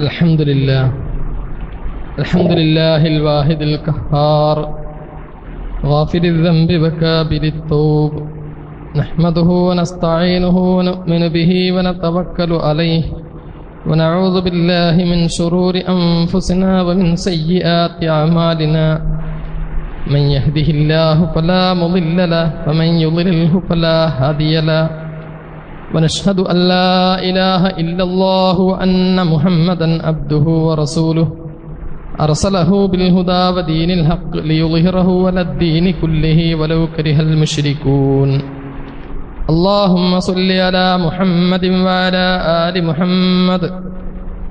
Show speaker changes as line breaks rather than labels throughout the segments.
الحمد لله الواحد القهار غافر الذنب وكابر التوب نحمده ونستعينه ونؤمن به ونتوكل عليه ونعوذ بالله من شرور أنفسنا ومن سيئات أعمالنا من يهده الله فلا مضل له ومن يضلله فلا هادي له ونشهد أن لا إله إلا الله وأن محمدا عبده ورسوله أرسله بالهدى ودين الحق ليظهره على الدين كله ولو كره المشركون اللهم صل على محمد وعلى آل محمد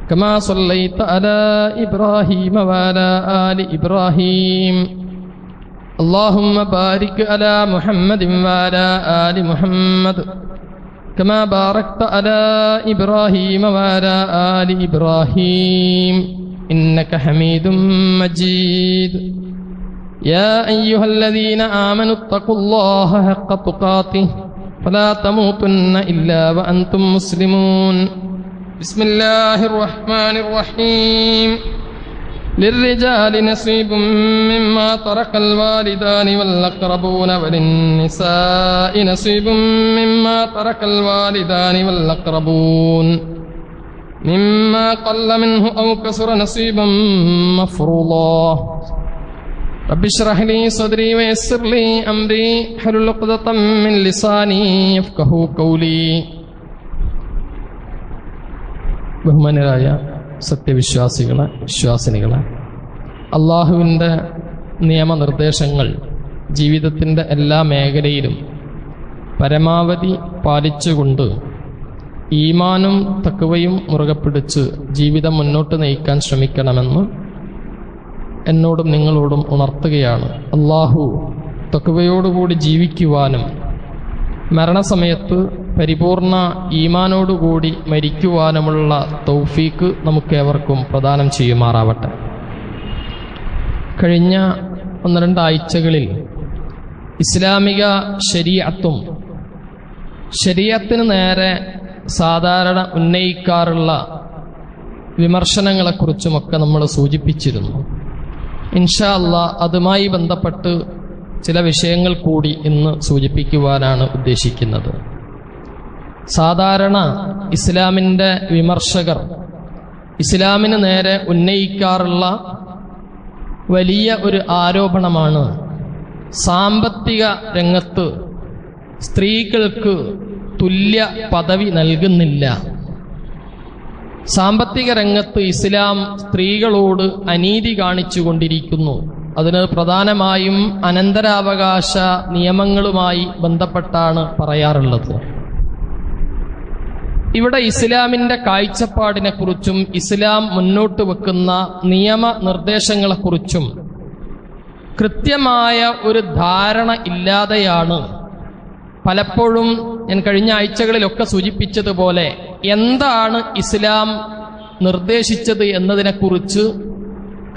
كما صليت على إبراهيم وعلى آل إبراهيم اللهم بارك على محمد وعلى آل محمد كما باركت على إبراهيم وعلى آل إبراهيم إنك حميد مجيد يا أيها الذين آمنوا اتقوا الله حق تقاته فلا تموتن إلا وأنتم مسلمون بسم الله الرحمن الرحيم للرجال نصيب مما ترك الوالدان والأقربون وللنساء نصيب مما ترك الوالدان والأقربون مما قل منه أو كثر نصيبا مفروضا رب اشرح لي صدري ويسر لي أمري واحلل عقدة من لساني يفقهوا قولي. ബഹുമാന്യരായ സത്യവിശ്വാസികളെ, വിശ്വാസിനികളെ, അള്ളാഹുവിൻ്റെ നിയമനിർദ്ദേശങ്ങൾ ജീവിതത്തിൻ്റെ എല്ലാ മേഖലയിലും പരമാവധി പാലിച്ചുകൊണ്ട് ഈമാനും തഖ്വയും മുറുകെ പിടിച്ച് ജീവിതം മുന്നോട്ട് നയിക്കാൻ ശ്രമിക്കണമെന്ന് എന്നോടും നിങ്ങളോടും ഉണർത്തുകയാണ്. അള്ളാഹു തഖ്വയോടുകൂടി ജീവിക്കുവാനും മരണസമയത്ത് പരിപൂർണ ഈമാനോടുകൂടി മരിക്കുവാനുമുള്ള തൗഫീക്ക് നമുക്കേവർക്കും പ്രദാനം ചെയ്യുമാറാവട്ടെ. കഴിഞ്ഞ 1-2 ആഴ്ചകളിൽ ഇസ്ലാമിക ശരീഅത്തും ശരീഅത്തിന് നേരെ സാധാരണ ഉന്നയിക്കാറുള്ള വിമർശനങ്ങളെക്കുറിച്ചുമൊക്കെ നമ്മൾ സൂചിപ്പിച്ചിരുന്നു. ഇൻഷാ അല്ലാഹ് അതുമായി ബന്ധപ്പെട്ട് ചില വിഷയങ്ങൾ കൂടി ഇന്ന് സൂചിപ്പിക്കുവാനാണ് ഉദ്ദേശിക്കുന്നത്. സാധാരണ ഇസ്ലാമിൻ്റെ വിമർശകർ ഇസ്ലാമിന് നേരെ ഉന്നയിക്കാറുള്ള വലിയ ഒരു ആരോപണമാണ് സാമ്പത്തിക രംഗത്ത് സ്ത്രീകൾക്ക് തുല്യ പദവി നൽകുന്നില്ല. സാമ്പത്തിക രംഗത്ത് ഇസ്ലാം സ്ത്രീകളോട് അനീതി കാണിച്ചുകൊണ്ടിരിക്കുന്നു. അതിന് പ്രധാനമായും അനന്തരാവകാശ നിയമങ്ങളുമായി ബന്ധപ്പെട്ടാണ് പറയാറുള്ളത്. ഇവിടെ ഇസ്ലാമിൻ്റെ കാഴ്ചപ്പാടിനെക്കുറിച്ചും ഇസ്ലാം മുന്നോട്ട് വെക്കുന്ന നിയമനിർദ്ദേശങ്ങളെക്കുറിച്ചും കൃത്യമായ ഒരു ധാരണ ഇല്ലാതെയാണ് പലപ്പോഴും ഞാൻ കഴിഞ്ഞ ആഴ്ചകളിലൊക്കെ സൂചിപ്പിച്ചതുപോലെ എന്താണ് ഇസ്ലാം നിർദ്ദേശിച്ചത് എന്നതിനെക്കുറിച്ച്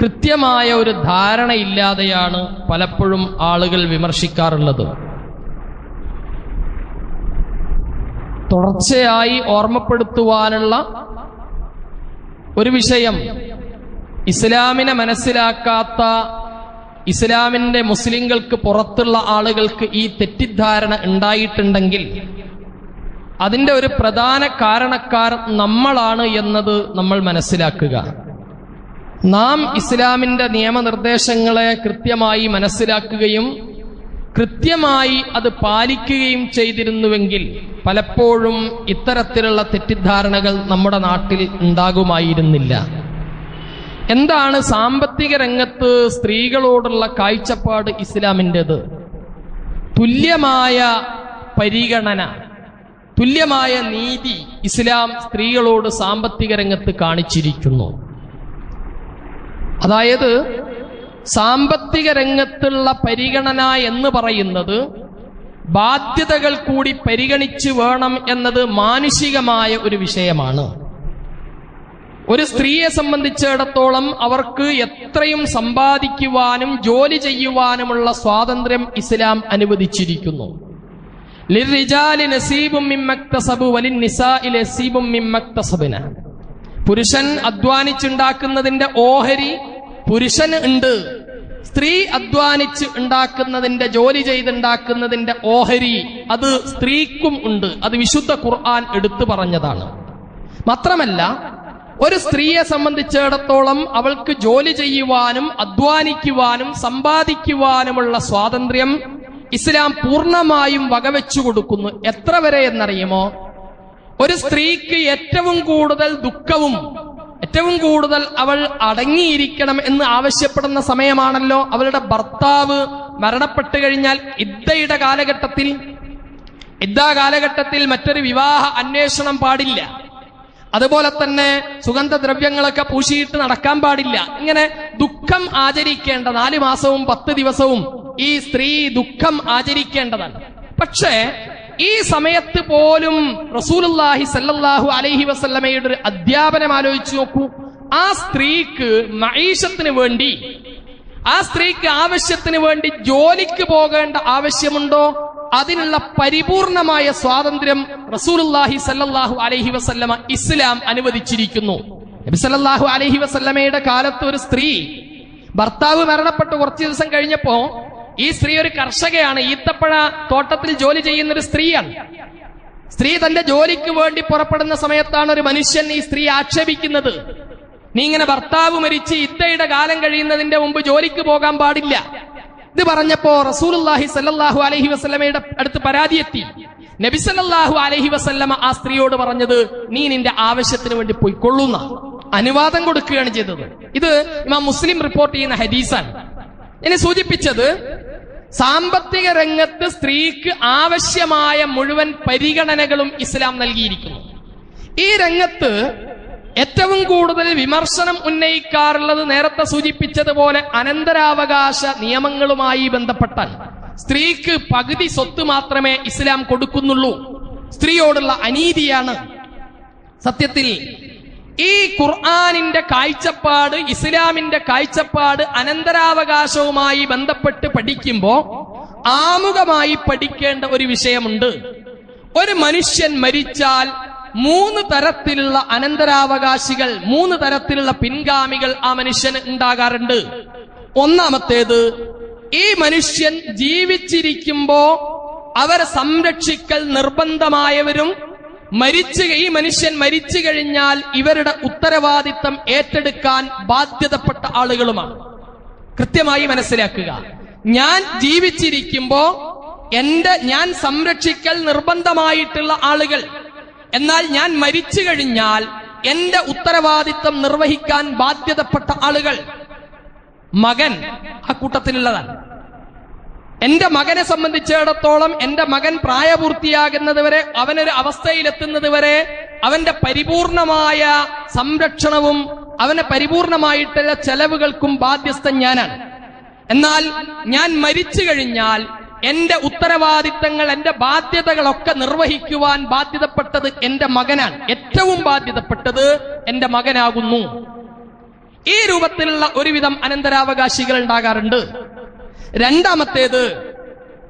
കൃത്യമായ ഒരു ധാരണയില്ലാതെയാണ് പലപ്പോഴും ആളുകൾ വിമർശിക്കാറുള്ളത്. തുടർച്ചയായി ഓർമ്മപ്പെടുത്തുവാനുള്ള ഒരു വിഷയം, ഇസ്ലാമിനെ മനസ്സിലാക്കാത്ത ഇസ്ലാമിൻ്റെ മുസ്ലിങ്ങൾക്ക് പുറത്തുള്ള ആളുകൾക്ക് ഈ തെറ്റിദ്ധാരണ ഉണ്ടായിട്ടുണ്ടെങ്കിൽ അതിൻ്റെ ഒരു പ്രധാന കാരണക്കാർ നമ്മളാണ് എന്നത് നമ്മൾ മനസ്സിലാക്കുക. നാം ഇസ്ലാമിൻ്റെ നിയമനിർദ്ദേശങ്ങളെ കൃത്യമായി മനസ്സിലാക്കുകയും കൃത്യമായി അത് പാലിക്കുകയും ചെയ്തിരുന്നുവെങ്കിൽ പലപ്പോഴും ഇത്തരത്തിലുള്ള തെറ്റിദ്ധാരണകൾ നമ്മുടെ നാട്ടിൽ ഉണ്ടാകുമായിരുന്നില്ല. എന്താണ് സാമ്പത്തിക രംഗത്ത് സ്ത്രീകളോടുള്ള കാഴ്ചപ്പാട് ഇസ്ലാമിൻ്റെത്? തുല്യമായ പരിഗണന, തുല്യമായ നീതി ഇസ്ലാം സ്ത്രീകളോട് സാമ്പത്തിക രംഗത്ത് കാണിച്ചിരിക്കുന്നു. അതായത് സാമ്പത്തിക രംഗത്തുള്ള പരിഗണന എന്ന് പറയുന്നത് ബാധ്യതകൾ കൂടി പരിഗണിച്ച് വേണം എന്നത് മാനുഷികമായ ഒരു വിഷയമാണ്. ഒരു സ്ത്രീയെ സംബന്ധിച്ചിടത്തോളം അവർക്ക് എത്രയും സമ്പാദിക്കുവാനും ജോലി ചെയ്യുവാനുമുള്ള സ്വാതന്ത്ര്യം ഇസ്ലാം അനുവദിച്ചിരിക്കുന്നു. ലിർരിജാലി നസീബും മിമ്മക്തസബു വലിന്നിസാഇ നസീബും മിമ്മക്തസബന. പുരുഷൻ അധ്വാനിച്ചുണ്ടാക്കുന്നതിന്റെ ഓഹരി പുരുഷന് ഉണ്ട്. സ്ത്രീ അധ്വാനിച്ച് ഉണ്ടാക്കുന്നതിന്റെ, ജോലി ചെയ്തുണ്ടാക്കുന്നതിന്റെ ഓഹരി അത് സ്ത്രീക്കും ഉണ്ട്. അത് വിശുദ്ധ ഖുർആൻ എടുത്തു പറഞ്ഞതാണ്. മാത്രമല്ല, ഒരു സ്ത്രീയെ സംബന്ധിച്ചിടത്തോളം അവൾക്ക് ജോലി ചെയ്യുവാനും അധ്വാനിക്കുവാനും സമ്പാദിക്കുവാനുമുള്ള സ്വാതന്ത്ര്യം ഇസ്ലാം പൂർണ്ണമായും വകവെച്ചു കൊടുക്കുന്നു. എത്ര വരെ എന്നറിയുമോ? ഒരു സ്ത്രീക്ക് ഏറ്റവും കൂടുതൽ ദുഃഖവും ഏറ്റവും കൂടുതൽ അവൾ അടങ്ങിയിരിക്കണം എന്ന് ആവശ്യപ്പെടുന്ന സമയമാണല്ലോ അവളുടെ ഭർത്താവ് മരണപ്പെട്ടു കഴിഞ്ഞാൽ ഇദ്ദയുടെ കാലഘട്ടത്തിൽ. ഇദ്ദാ കാലഘട്ടത്തിൽ മറ്റൊരു വിവാഹ അന്വേഷണം പാടില്ല. അതുപോലെ തന്നെ സുഗന്ധദ്രവ്യങ്ങളൊക്കെ പൂശിയിട്ട് നടക്കാൻ പാടില്ല. ഇങ്ങനെ ദുഃഖം ആചരിക്കേണ്ട 4 മാസവും 10 ദിവസവും ഈ സ്ത്രീ ദുഃഖം ആചരിക്കേണ്ടതാണ്. പക്ഷേ ഈ സമയത്ത് പോലും റസൂലുള്ളാഹി സല്ലല്ലാഹു അലൈഹി വസല്ലമയുടെ ഒരു അധ്യാപനം ആലോചിച്ചു നോക്കൂ. ആ സ്ത്രീക്ക് മഈശത്തിന് വേണ്ടി, ആ സ്ത്രീക്ക് ആവശ്യത്തിന് വേണ്ടി ജോലിക്ക് പോകേണ്ട ആവശ്യമുണ്ടോ? അതിനുള്ള പരിപൂർണമായ സ്വാതന്ത്ര്യം റസൂലുള്ളാഹി സല്ലല്ലാഹു അലൈഹി വസല്ലമ ഇസ്ലാം അനുവദിച്ചിരിക്കുന്നു. നബി സല്ലല്ലാഹു അലൈഹി വസല്ലമയുടെ കാലത്ത് ഒരു സ്ത്രീ, ഭർത്താവ് മരണപ്പെട്ട് കുറച്ചു ദിവസം കഴിഞ്ഞപ്പോ, ഈ സ്ത്രീ ഒരു കർഷകയാണ്, ഈത്തപ്പഴ തോട്ടത്തിൽ ജോലി ചെയ്യുന്ന ഒരു സ്ത്രീയാണ്. സ്ത്രീ തന്റെ ജോലിക്ക് വേണ്ടി പുറപ്പെടുന്ന സമയത്താണ് ഒരു മനുഷ്യൻ ഈ സ്ത്രീ ആക്ഷേപിക്കുന്നത്, നീ ഇങ്ങനെ ഭർത്താവ് മരിച്ച് ഇദ്ദയുടെ കാലം കഴിയുന്നതിന്റെ മുമ്പ് ജോലിക്ക് പോകാൻ പാടില്ല. ഇത് പറഞ്ഞപ്പോ റസൂലുള്ളാഹി സല്ലല്ലാഹു അലൈഹി വസല്ലമയുടെ അടുത്ത് പരാതി എത്തി. നബി സല്ലല്ലാഹു അലൈഹി വസല്ലമ ആ സ്ത്രീയോട് പറഞ്ഞത്, നീ നിന്റെ ആവശ്യത്തിന് വേണ്ടി പോയിക്കൊള്ളുന്ന അനുവാദം കൊടുക്കുകയാണ് ചെയ്തത്. ഇത് ഇമാം മുസ്ലിം റിപ്പോർട്ട് ചെയ്യുന്ന ഹദീസാണ്. ഇനി സൂചിപ്പിച്ചത്, സാമ്പത്തിക രംഗത്ത് സ്ത്രീക്ക് ആവശ്യമായ മുഴുവൻ പരിഗണനകളും ഇസ്ലാം നൽകിയിരിക്കുന്നു. ഈ രംഗത്ത് ഏറ്റവും കൂടുതൽ വിമർശനം ഉന്നയിക്കാറുള്ളത് നേരത്തെ സൂചിപ്പിച്ചതുപോലെ അനന്തരാവകാശ നിയമങ്ങളുമായി ബന്ധപ്പെട്ടാണ്. സ്ത്രീക്ക് പകുതി സ്വത്ത് മാത്രമേ ഇസ്ലാം കൊടുക്കുന്നുള്ളൂ. സ്ത്രീയോടുള്ള അനീതിയാണ്. സത്യത്തിൽ ഈ ഖുർആനിന്റെ കാഴ്ചപ്പാട്, ഇസ്ലാമിന്റെ കാഴ്ചപ്പാട് അനന്തരാവകാശവുമായി ബന്ധപ്പെട്ട് പഠിക്കുമ്പോ ആമുഖമായി പഠിക്കേണ്ട ഒരു വിഷയമുണ്ട്. ഒരു മനുഷ്യൻ മരിച്ചാൽ 3 തരത്തിലുള്ള അനന്തരാവകാശികൾ, 3 തരത്തിലുള്ള പിൻഗാമികൾ ആ മനുഷ്യന് ഉണ്ടാകാറുണ്ട്. ഒന്നാമത്തേത്, ഈ മനുഷ്യൻ ജീവിച്ചിരിക്കുമ്പോ അവരെ സംരക്ഷിക്കൽ നിർബന്ധമായവരും ഈ മനുഷ്യൻ മരിച്ചു കഴിഞ്ഞാൽ ഇവരുടെ ഉത്തരവാദിത്തം ഏറ്റെടുക്കാൻ ബാധ്യതപ്പെട്ട ആളുകളുമാണ്. കൃത്യമായി മനസ്സിലാക്കുക. ഞാൻ ജീവിച്ചിരിക്കുമ്പോ ഞാൻ സംരക്ഷിക്കൽ നിർബന്ധമായിട്ടുള്ള ആളുകൾ, എന്നാൽ ഞാൻ മരിച്ചു കഴിഞ്ഞാൽ എന്റെ ഉത്തരവാദിത്തം നിർവഹിക്കാൻ ബാധ്യതപ്പെട്ട ആളുകൾ. മകൻ ആ കൂട്ടത്തിലുള്ളതാണ്. എന്റെ മകനെ സംബന്ധിച്ചിടത്തോളം എന്റെ മകൻ പ്രായപൂർത്തിയാകുന്നത് വരെ, അവനൊരു അവസ്ഥയിലെത്തുന്നത് വരെ അവന്റെ പരിപൂർണമായ സംരക്ഷണവും അവന് പരിപൂർണമായിട്ടുള്ള ചെലവുകൾക്കും ബാധ്യസ്ഥൻ ഞാനാണ്. എന്നാൽ ഞാൻ മരിച്ചു കഴിഞ്ഞാൽ എന്റെ ഉത്തരവാദിത്തങ്ങൾ, എന്റെ ബാധ്യതകളൊക്കെ നിർവഹിക്കുവാൻ ബാധ്യതപ്പെട്ടത് എന്റെ മകനാണ്. ഏറ്റവും ബാധ്യതപ്പെട്ടത് എന്റെ മകനാകുന്നു. ഈ രൂപത്തിലുള്ള ഒരുവിധം അനന്തരാവകാശികൾ ഉണ്ടാകാറുണ്ട്. രണ്ടാമത്തേത്,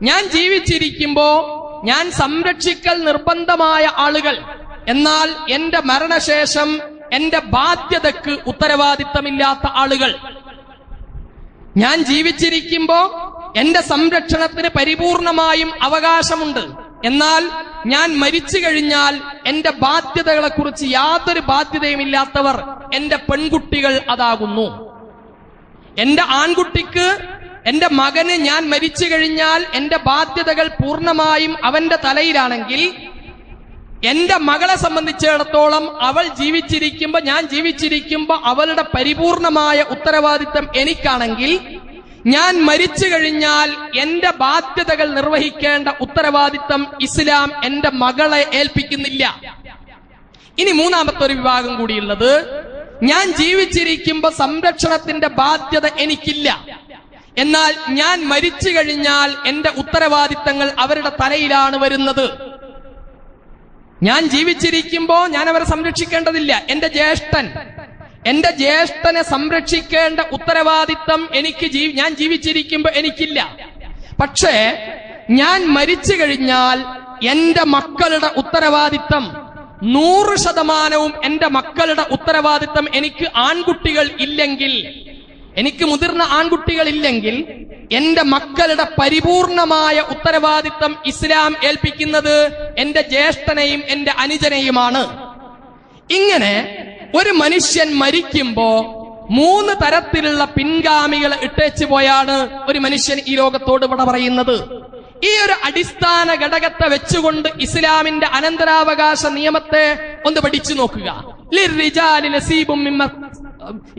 ഞാൻ ജീവിച്ചിരിക്കുമ്പോ ഞാൻ സംരക്ഷിക്കൽ നിർബന്ധമായ ആളുകൾ, എന്നാൽ എന്റെ മരണശേഷം എന്റെ ബാധ്യതക്ക് ഉത്തരവാദിത്തമില്ലാത്ത ആളുകൾ. ഞാൻ ജീവിച്ചിരിക്കുമ്പോ എന്റെ സംരക്ഷണത്തിന് പരിപൂർണമായും അവകാശമുണ്ട്, എന്നാൽ ഞാൻ മരിച്ചു കഴിഞ്ഞാൽ എന്റെ ബാധ്യതകളെക്കുറിച്ച് യാതൊരു ബാധ്യതയുമില്ലാത്തവർ എന്റെ പെൺകുട്ടികൾ അതാകുന്നു. എന്റെ ആൺകുട്ടിക്ക്, എന്റെ മകന് ഞാൻ മരിച്ചു കഴിഞ്ഞാൽ എന്റെ ബാധ്യതകൾ പൂർണ്ണമായും അവന്റെ തലയിലാണെങ്കിൽ, എന്റെ മകളെ സംബന്ധിച്ചിടത്തോളം അവൾ ജീവിച്ചിരിക്കുമ്പോ, ഞാൻ ജീവിച്ചിരിക്കുമ്പോ അവളുടെ പരിപൂർണമായ ഉത്തരവാദിത്തം എനിക്കാണെങ്കിൽ, ഞാൻ മരിച്ചു കഴിഞ്ഞാൽ എന്റെ ബാധ്യതകൾ നിർവഹിക്കേണ്ട ഉത്തരവാദിത്തം ഇസ്ലാം എന്റെ മകളെ ഏൽപ്പിക്കുന്നില്ല. ഇനി മൂന്നാമത്തെ ഒരു വിഭാഗം കൂടിയുള്ളത്, ഞാൻ ജീവിച്ചിരിക്കുമ്പോ സംരക്ഷണത്തിന്റെ ബാധ്യത എനിക്കില്ല, എന്നാൽ ഞാൻ മരിച്ചു കഴിഞ്ഞാൽ എന്റെ ഉത്തരവാദിത്തങ്ങൾ അവരുടെ തലയിലാണ് വരുന്നത്. ഞാൻ ജീവിച്ചിരിക്കുമ്പോ ഞാൻ അവരെ സംരക്ഷിക്കേണ്ടതില്ല. എന്റെ ജ്യേഷ്ഠനെ സംരക്ഷിക്കേണ്ട ഉത്തരവാദിത്തം ഞാൻ ജീവിച്ചിരിക്കുമ്പോ എനിക്കില്ല. പക്ഷേ ഞാൻ മരിച്ചു കഴിഞ്ഞാൽ എന്റെ മക്കളുടെ ഉത്തരവാദിത്തം 100% എന്റെ മക്കളുടെ ഉത്തരവാദിത്തം എനിക്ക് ആൺകുട്ടികൾ ഇല്ലെങ്കിൽ, എനിക്ക് മുതിർന്ന ആൺകുട്ടികൾ ഇല്ലെങ്കിൽ എന്റെ മക്കളുടെ പരിപൂർണമായ ഉത്തരവാദിത്തം ഇസ്ലാം ഏൽപ്പിക്കുന്നത് എന്റെ ജ്യേഷ്ഠനെയും എന്റെ അനുജനെയുമാണ്. ഇങ്ങനെ ഒരു മനുഷ്യൻ മരിക്കുമ്പോ 3 തരത്തിലുള്ള പിൻഗാമികളെ ഇട്ടേച്ചു പോയാണ് ഒരു മനുഷ്യൻ ഈ ലോകത്തോട് വിട പറയുന്നത്. ഈ ഒരു അടിസ്ഥാന ഘടകത്തെ വെച്ചുകൊണ്ട് ഇസ്ലാമിന്റെ അനന്തരാവകാശ നിയമത്തെ ഒന്ന് പഠിച്ചു നോക്കുക.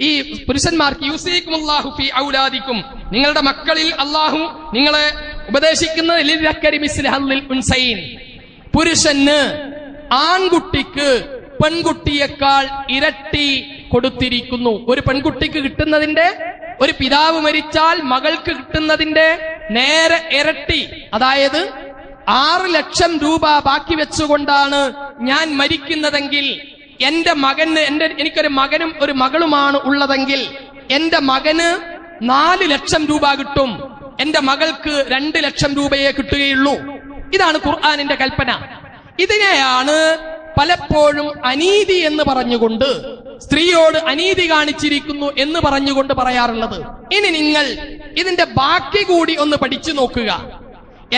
ഈ പുരുഷന്മാർക്ക് യൂസീകുമുല്ലാഹു ഫീ ഔലാദിക്കും, നിങ്ങളുടെ മക്കളിൽ അള്ളാഹു നിങ്ങളെ ഉപദേശിക്കുന്നത് ലിൽദക്കരി മിസ്ലു ഹദ്ദിൽ ഉൻസയൈൻ, പുരുഷന് ആൺകുട്ടിക്ക് പെൺകുട്ടിയേക്കാൾ ഇരട്ടി കൊടുത്തിരിക്കുന്നു. ഒരു പെൺകുട്ടിക്ക് കിട്ടുന്നതിന്റെ, ഒരു പിതാവ് മരിച്ചാൽ മകൾക്ക് കിട്ടുന്നതിന്റെ നേരെ ഇരട്ടി, അതായത് 6 ലക്ഷം രൂപ ബാക്കി വെച്ചുകൊണ്ടാണ് ഞാൻ മരിക്കുന്നതെങ്കിൽ എന്റെ മകന്, എനിക്കൊരു മകനും ഒരു മകളുമാണ് ഉള്ളതെങ്കിൽ എന്റെ മകന് 4 ലക്ഷം രൂപ കിട്ടും, എന്റെ മകൾക്ക് 2 ലക്ഷം രൂപയെ കിട്ടുകയുള്ളൂ. ഇതാണ് ഖുർആനിന്റെ കൽപ്പന. ഇതിനെയാണ് പലപ്പോഴും അനീതി എന്ന് പറഞ്ഞുകൊണ്ട്, സ്ത്രീയോട് അനീതി കാണിച്ചിരിക്കുന്നു എന്ന് പറഞ്ഞുകൊണ്ട് പറയാറുള്ളത്. ഇനി നിങ്ങൾ ഇതിന്റെ ബാക്കി കൂടി ഒന്ന് പഠിച്ചു നോക്കുക.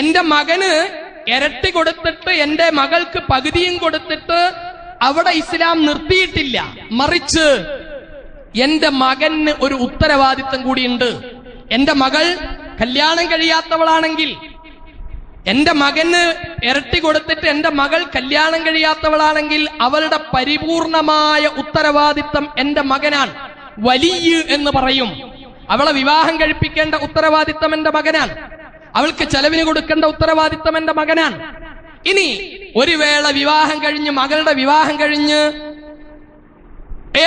എന്റെ മകന് ഇരട്ടി കൊടുത്തിട്ട് എന്റെ മകൾക്ക് പകുതിയും കൊടുത്തിട്ട് അവിടെ ഇസ്ലാം നിർത്തിയിട്ടില്ല. മറിച്ച് എന്റെ മകന് ഒരു ഉത്തരവാദിത്തം കൂടിയുണ്ട്. എന്റെ മകൾ കല്യാണം കഴിയാത്തവളാണെങ്കിൽ, എന്റെ മകന് ഇരട്ടി കൊടുത്തിട്ട് എന്റെ മകൾ കല്യാണം കഴിയാത്തവളാണെങ്കിൽ അവളുടെ പരിപൂർണമായ ഉത്തരവാദിത്തം എന്റെ മകനാണ്. വലിയ എന്ന് പറയും. അവളെ വിവാഹം കഴിപ്പിക്കേണ്ട ഉത്തരവാദിത്തം എന്റെ മകനാണ്. അവൾക്ക് ചെലവിന് കൊടുക്കേണ്ട ഉത്തരവാദിത്തം എന്റെ മകനാണ്. ഇനി ഒരു വേള വിവാഹം കഴിഞ്ഞ്, മകളുടെ വിവാഹം കഴിഞ്ഞ്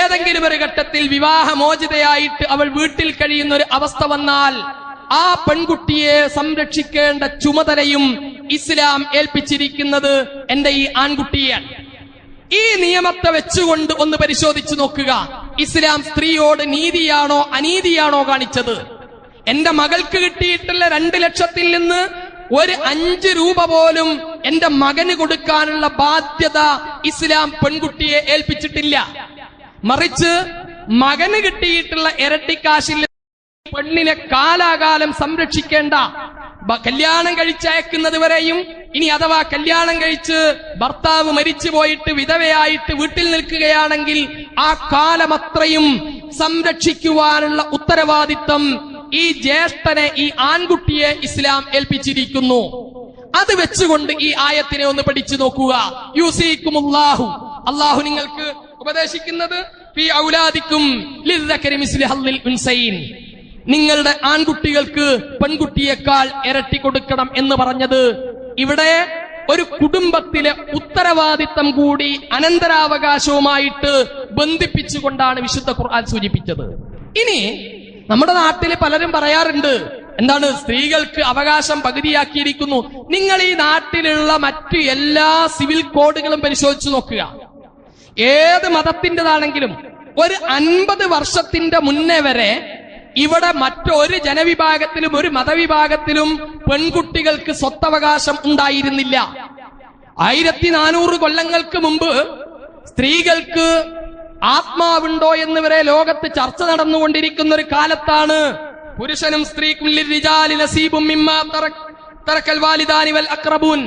ഏതെങ്കിലും ഒരു ഘട്ടത്തിൽ വിവാഹമോചിതയായിട്ട് അവൾ വീട്ടിൽ കഴിയുന്ന ഒരു അവസ്ഥ വന്നാൽ ആ പെൺകുട്ടിയെ സംരക്ഷിക്കേണ്ട ചുമതലയും ഇസ്ലാം ഏൽപ്പിച്ചിരിക്കുന്നത് എന്റെ ഈ ആൺകുട്ടിയാണ്. ഈ നിയമത്തെ വെച്ചുകൊണ്ട് ഒന്ന് പരിശോധിച്ചു നോക്കുക. ഇസ്ലാം സ്ത്രീയോട് നീതിയാണോ അനീതിയാണോ കാണിച്ചത്? എന്റെ മകൾക്ക് കിട്ടിയിട്ടുള്ള 2 ലക്ഷത്തിൽ നിന്ന് ഒരു 5 രൂപ പോലും എന്റെ മകന് കൊടുക്കാനുള്ള ബാധ്യത ഇസ്ലാം പെൺകുട്ടിയെ ഏൽപ്പിച്ചിട്ടില്ല. മറിച്ച് മകന് കിട്ടിയിട്ടുള്ള ഇരട്ടിക്കാശിൽ പെണ്ണിനെ കാലാകാലം സംരക്ഷിക്കേണ്ട, കല്യാണം കഴിച്ചയക്കുന്നത് വരെയും, ഇനി അഥവാ കല്യാണം കഴിച്ച് ഭർത്താവ് മരിച്ചു പോയിട്ട് വിധവയായിട്ട് വീട്ടിൽ നിൽക്കുകയാണെങ്കിൽ ആ കാലമത്രയും സംരക്ഷിക്കുവാനുള്ള ഉത്തരവാദിത്തം ഈ ജ്യേഷ്ഠനെ, ഈ ആൺകുട്ടിയെ ഇസ്ലാം ഏൽപ്പിച്ചിരിക്കുന്നു. അത് വെച്ചുകൊണ്ട് ഈ ആയത്തിനെ ഒന്ന് പഠിച്ചു നോക്കുക. യൂസീകുമുല്ലാഹു, അള്ളാഹു നിങ്ങൾക്ക് ഉപദേശിക്കുന്നത് ഫീ ഔലാദിക്കും ലിൽദക്കരി മിസ്ലു ഹദ്ദിൽ ഉൻസയൈൻ, നിങ്ങളുടെ ആൺകുട്ടികൾക്ക് പെൺകുട്ടിയേക്കാൾ ഇരട്ടി കൊടുക്കണം എന്ന് പറഞ്ഞത് ഇവിടെ ഒരു കുടുംബത്തിലെ ഉത്തരവാദിത്തം കൂടി അനന്തരാവകാശവുമായിട്ട് ബന്ധിപ്പിച്ചുകൊണ്ടാണ് വിശുദ്ധ ഖുർആൻ സൂചിപ്പിച്ചത്. ഇനി നമ്മുടെ നാട്ടിൽ പലരും പറയാറുണ്ട്, എന്താണ്, സ്ത്രീകൾക്ക് അവകാശം പകുതിയാക്കിയിരിക്കുന്നു. നിങ്ങൾ ഈ നാട്ടിലുള്ള മറ്റു എല്ലാ സിവിൽ കോഡുകളും പരിശോധിച്ചു നോക്കുക. ഏത് മതത്തിൻ്റെതാണെങ്കിലും ഒരു 50 വർഷത്തിന്റെ മുന്നേ വരെ ഇവിടെ മറ്റൊരു ജനവിഭാഗത്തിലും ഒരു മതവിഭാഗത്തിലും പെൺകുട്ടികൾക്ക് സ്വത്തവകാശം ഉണ്ടായിരുന്നില്ല. 1400 കൊല്ലങ്ങൾക്ക് മുമ്പ് സ്ത്രീകൾക്ക് ആത്മാവുണ്ടോ എന്ന് വരെ ലോകത്ത് ചർച്ച നടന്നുകൊണ്ടിരിക്കുന്ന ഒരു കാലത്താണ് പുരുഷനും സ്ത്രീക്കും ലിർരിജാലി നസീബും മിമ്മാ തറക്കൽ വാലിദാനി വൽ അഖ്റബൂൻ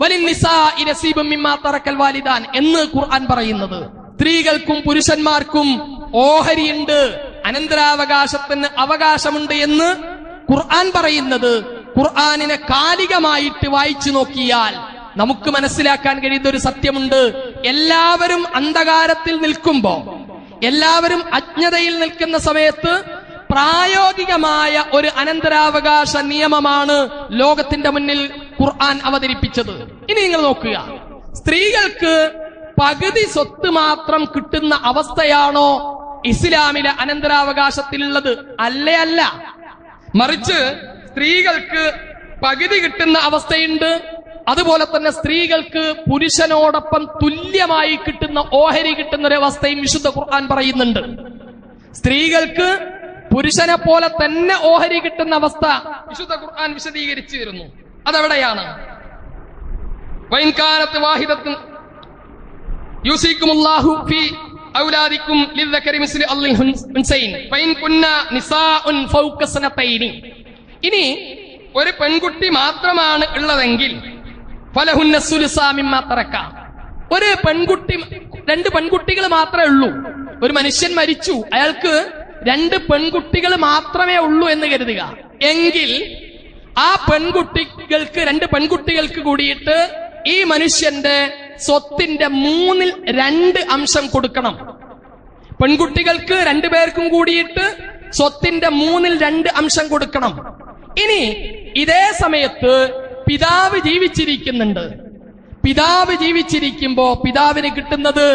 വലിന്നിസാഇ നസീബും മിമ്മാ തറക്കൽ വാലിദാൻ എന്ന് ഖുർആൻ പറയുന്നത്. സ്ത്രീകൾക്കും പുരുഷന്മാർക്കും ഓഹരിയുണ്ട്, അനന്തരാവകാശത്തിന് അവകാശമുണ്ട് എന്ന് ഖുർആൻ പറയുന്നത് ഖുർആനിനെ കാലികമായിട്ട് വായിച്ചു നോക്കിയാൽ നമുക്ക് മനസ്സിലാക്കാൻ കഴിയുന്ന ഒരു സത്യമുണ്ട്. എല്ലാവരും അന്ധകാരത്തിൽ നിൽക്കുമ്പോ, എല്ലാവരും അജ്ഞതയിൽ നിൽക്കുന്ന സമയത്ത് പ്രായോഗികമായ ഒരു അനന്തരാവകാശ നിയമമാണ് ലോകത്തിന്റെ മുന്നിൽ ഖുർആൻ അവതരിപ്പിച്ചത്. ഇനി നിങ്ങൾ നോക്കുക, സ്ത്രീകൾക്ക് പകുതി സ്വത്ത് മാത്രം കിട്ടുന്ന അവസ്ഥയാണോ ഇസ്ലാമിലെ അനന്തരാവകാശത്തിലുള്ളത്? അല്ലേ അല്ല. മറിച്ച് സ്ത്രീകൾക്ക് പകുതി കിട്ടുന്ന അവസ്ഥയുണ്ട്. അതുപോലെ തന്നെ സ്ത്രീകൾക്ക് പുരുഷനോടൊപ്പം തുല്യമായി കിട്ടുന്ന ഓഹരി കിട്ടുന്ന ഒരു അവസ്ഥയും വിശുദ്ധ ഖുർആൻ പറയുന്നുണ്ട്. സ്ത്രീകൾക്ക് പുരുഷനെ പോലെ തന്നെ ഓഹരി കിട്ടുന്ന അവസ്ഥ വിശുദ്ധ ഖുർആൻ വിശദീകരിച്ചു തരുന്നു. അതെവിടെയാണ്? വൈൻകാനത്ത് വാഹിദത്തും യൂസിക്കുമുല്ലാഹു ഫീ ഔലാദിക്കും ലിദ്ദക്കരി മിസ്ലു അള്ളിൽ ഉൻസൈൻ ഫൈൻ കുന്ന നിസാഉൻ ഫൗക സനതൈനി. ഇനി ഒരു പെൺകുട്ടി മാത്രമാണ് ഉള്ളതെങ്കിൽ ഫലഹുന്ന സുലുസാ മിമ്മാ തറക. ഒരു പെൺകുട്ടി, 2 പെൺകുട്ടികൾ മാത്രമേ ഉള്ളൂ. ഒരു മനുഷ്യൻ മരിച്ചു, അയാൾക്ക് 2 പെൺകുട്ടികൾ മാത്രമേ ഉള്ളൂ എന്ന് കരുതുക. എങ്കിൽ ആ പെൺകുട്ടികൾക്ക്, 2 പെൺകുട്ടികൾക്ക് കൂടിയിട്ട് ഈ മനുഷ്യന്റെ സ്വത്തിന്റെ 2/3 അംശം കൊടുക്കണം. പെൺകുട്ടികൾക്ക് 2 പേർക്കും കൂടിയിട്ട് സ്വത്തിന്റെ 2/3 അംശം കൊടുക്കണം. ഇനി ഇതേ സമയത്ത് പിതാവ് ജീവിച്ചിരിക്കുന്നുണ്ട്. പിതാവ് ജീവിച്ചിരിക്കുമ്പോ പിതാവിന് കിട്ടുന്നത്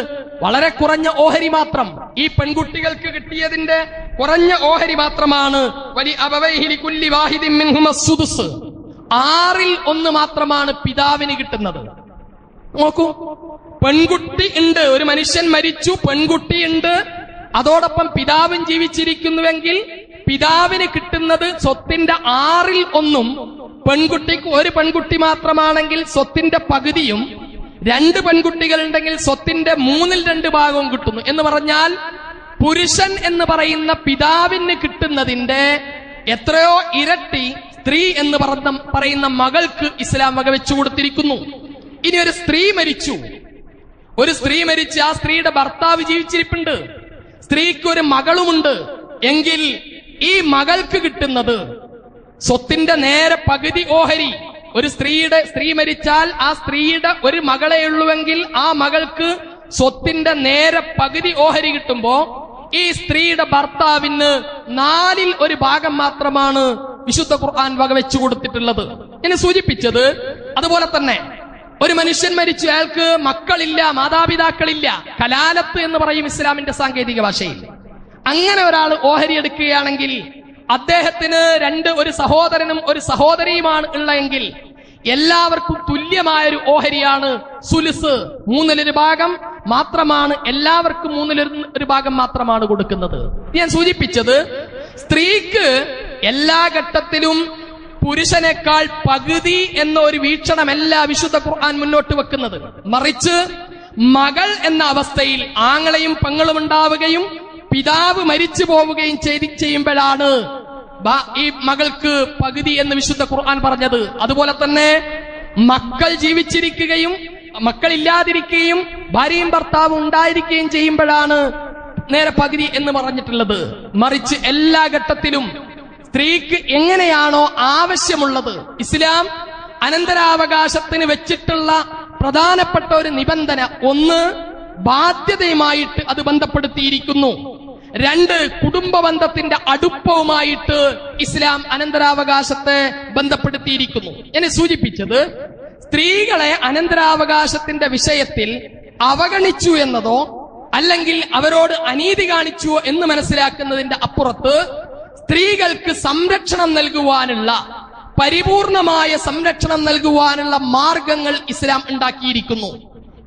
വളരെ കുറഞ്ഞ ഓഹരി മാത്രം. ഈ പെൺകുട്ടികൾക്ക് കിട്ടിയതിന്റെ കുറഞ്ഞ ഓഹരി മാത്രമാണ്. വലി അബവൈഹി ലികുല്ലി വാഹിദിൻ മിൻഹുമ സുദുസ്. 1/6 മാത്രമാണ് പിതാവിന് കിട്ടുന്നത്. നോക്കൂ, പെൺകുട്ടി ഉണ്ട്, ഒരു മനുഷ്യൻ മരിച്ചു, പെൺകുട്ടി ഉണ്ട്, അതോടൊപ്പം പിതാവും ജീവിച്ചിരിക്കുന്നുവെങ്കിൽ പിതാവിന് കിട്ടുന്നത് സ്വത്തിന്റെ 1/6. പെൺകുട്ടിക്ക് ഒരു പെൺകുട്ടി മാത്രമാണെങ്കിൽ സ്വത്തിന്റെ പകുതിയും, 2 പെൺകുട്ടികൾ ഉണ്ടെങ്കിൽ സ്വത്തിന്റെ 2/3 ഭാഗവും കിട്ടുന്നു. എന്ന് പറഞ്ഞാൽ പുരുഷൻ എന്ന് പറയുന്ന പിതാവിന് കിട്ടുന്നതിന്റെ എത്രയോ ഇരട്ടി സ്ത്രീ എന്ന് പറയുന്ന മകൾക്ക് ഇസ്ലാം വകവെച്ചു കൊടുത്തിരിക്കുന്നു. ഇനി ഒരു സ്ത്രീ മരിച്ചു, ആ സ്ത്രീയുടെ ഭർത്താവ് ജീവിച്ചിരിപ്പുണ്ട്, സ്ത്രീക്ക് ഒരു മകളുമുണ്ട് എങ്കിൽ ഈ മകൾക്ക് കിട്ടുന്നത് സ്വത്തിന്റെ നേരെ പകുതി ഓഹരി. ഒരു സ്ത്രീ മരിച്ചാൽ ആ സ്ത്രീയുടെ ഒരു മകളെ ഉള്ളുവെങ്കിൽ ആ മകൾക്ക് സ്വത്തിന്റെ നേരെ പകുതി ഓഹരി കിട്ടുമ്പോ ഈ സ്ത്രീയുടെ ഭർത്താവിന് 1/4 ഭാഗം മാത്രമാണ് വിശുദ്ധ ഖുർആൻ വകവെച്ചു കൊടുത്തിട്ടുള്ളത്. എന്നെ സൂചിപ്പിച്ചത് അതുപോലെ തന്നെ ഒരു മനുഷ്യൻ മരിച്ചു, അയാൾക്ക് മക്കളില്ല, മാതാപിതാക്കളില്ല, കലാലത്ത് എന്ന് പറയും ഇസ്ലാമിന്റെ സാങ്കേതിക ഭാഷയിൽ. അങ്ങനെ ഒരാൾ ഓഹരി എടുക്കുകയാണെങ്കിൽ അദ്ദേഹത്തിന് ഒരു സഹോദരനും ഒരു സഹോദരിയുമാണ് ഉള്ളതെങ്കിൽ എല്ലാവർക്കും തുല്യമായൊരു ഓഹരിയാണ് സുലുസ്. 3/1 ഭാഗം മാത്രമാണ്, എല്ലാവർക്കും 3/1 ഭാഗം മാത്രമാണ് കൊടുക്കുന്നത്. ഞാൻ സൂചിപ്പിച്ചത് സ്ത്രീക്ക് എല്ലാ ഘട്ടത്തിലും പുരുഷനേക്കാൾ പകുതി എന്ന ഒരു വീക്ഷണമല്ല വിശുദ്ധ ഖുർആൻ മുന്നോട്ട് വെക്കുന്നത്. മറിച്ച് മകൾ എന്ന അവസ്ഥയിൽ ആങ്ങളെയും പെങ്ങളും ഉണ്ടാവുകയും പിതാവ് മരിച്ചു പോവുകയും ചെയ്യുമ്പോഴാണ് ഈ മകൾക്ക് പകുതി എന്ന് വിശുദ്ധ ഖുർആൻ പറഞ്ഞത്. അതുപോലെ തന്നെ മക്കൾ ജീവിച്ചിരിക്കുകയും മക്കളില്ലാതിരിക്കുകയും ഭാര്യയും ഭർത്താവും ഉണ്ടായിരിക്കുകയും ചെയ്യുമ്പോഴാണ് നേരെ പകുതി എന്ന് പറഞ്ഞിട്ടുള്ളത്. മറിച്ച് എല്ലാ ഘട്ടത്തിലും സ്ത്രീക്ക് എങ്ങനെയാണോ ആവശ്യമുള്ളത്, ഇസ്ലാം അനന്തരാവകാശത്തിന് വെച്ചിട്ടുള്ള പ്രധാനപ്പെട്ട ഒരു നിബന്ധന, 1 ബാധ്യതയുമായിട്ട് അത് ബന്ധപ്പെടുത്തിയിരിക്കുന്നു, 2 കുടുംബ ബന്ധത്തിന്റെ അടുപ്പവുമായിട്ട് ഇസ്ലാം അനന്തരാവകാശത്തെ ബന്ധപ്പെടുത്തിയിരിക്കുന്നു. എന്നെ സൂചിപ്പിച്ചത് സ്ത്രീകളെ അനന്തരാവകാശത്തിന്റെ വിഷയത്തിൽ അവഗണിച്ചു എന്നതോ അല്ലെങ്കിൽ അവരോട് അനീതി കാണിച്ചു എന്ന് മനസ്സിലാക്കുന്നതിന്റെ അപ്പുറത്ത് സ്ത്രീകൾക്ക് സംരക്ഷണം നൽകുവാനുള്ള, പരിപൂർണമായ സംരക്ഷണം നൽകുവാനുള്ള മാർഗങ്ങൾ ഇസ്ലാം ഉണ്ടാക്കിയിരിക്കുന്നു.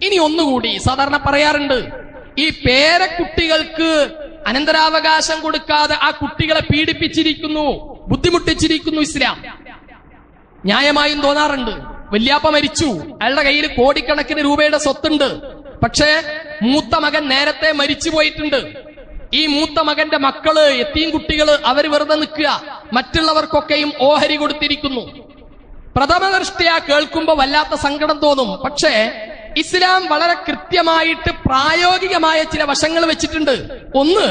ഇനി ഒന്നുകൂടി, സാധാരണ പറയാറുണ്ട്, ഈ പേരക്കുട്ടികൾക്ക് അനന്തരാവകാശം കൊടുക്കാതെ ആ കുട്ടികളെ പീഡിപ്പിച്ചിരിക്കുന്നു, ബുദ്ധിമുട്ടിച്ചിരിക്കുന്നു ഇസ്ലാം. ന്യായമായും തോന്നാറുണ്ട്. വല്യാപ്പ മരിച്ചു, അയാളുടെ കയ്യിൽ കോടിക്കണക്കിന് രൂപയുടെ സ്വത്തുണ്ട്, പക്ഷേ മൂത്ത മകൻ നേരത്തെ മരിച്ചു പോയിട്ടുണ്ട്. ഈ മൂത്ത മകന്റെ മക്കള്, യത്തീം കുട്ടികള്, അവര് വെറുതെ നിൽക്കുക, മറ്റുള്ളവർക്കൊക്കെയും ഓഹരി കൊടുത്തിരിക്കുന്നു. പ്രഥമ ദൃഷ്ട്യാ കേൾക്കുമ്പോ വല്ലാത്ത സങ്കടം തോന്നും. പക്ഷേ ഇസ്ലാം വളരെ കൃത്യമായിട്ട് പ്രായോഗികമായ ചില വശങ്ങൾ വെച്ചിട്ടുണ്ട്. 1,